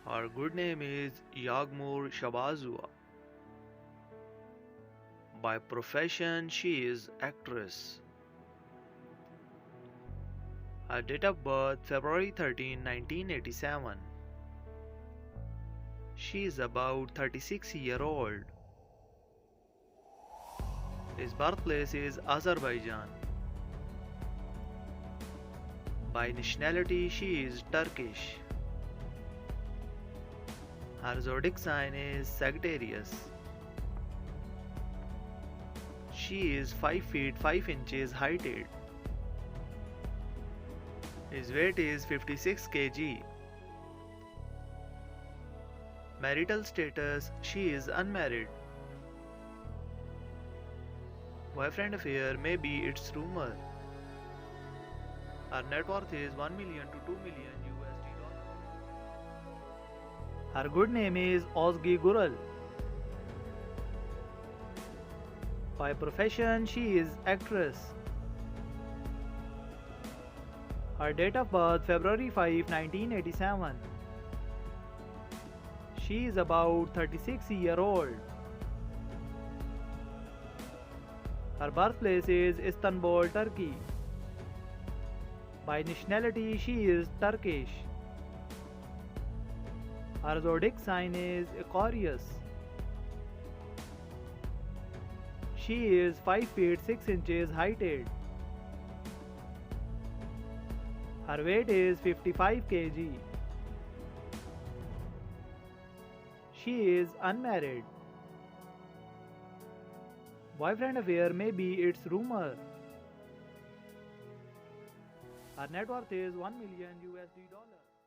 Her good name is Yagmur Sahbazova. By profession, she is actress. Her date of birth February 13, 1987. She is about 36-year-old. His birthplace is Azerbaijan. By nationality, she is Turkish. Her zodiac sign is Sagittarius. She is 5 feet 5 inches heighted. His weight is 56 kg. Marital status, she is unmarried. Boyfriend affair, maybe it's rumor. Her net worth is 1 million to 2 million USD dollars. Her good name is Ozge Gurel. By profession, she is actress. Her date of birth February 5, 1987. She is about 36-year-old. Her birthplace is Istanbul, Turkey. By nationality, she is Turkish. Her zodiac sign is Aquarius. She is 5 feet 6 inches heighted. Her weight is 55 kg. She is unmarried. Boyfriend affair, maybe it's rumor. Her net worth is 1 million USD dollars.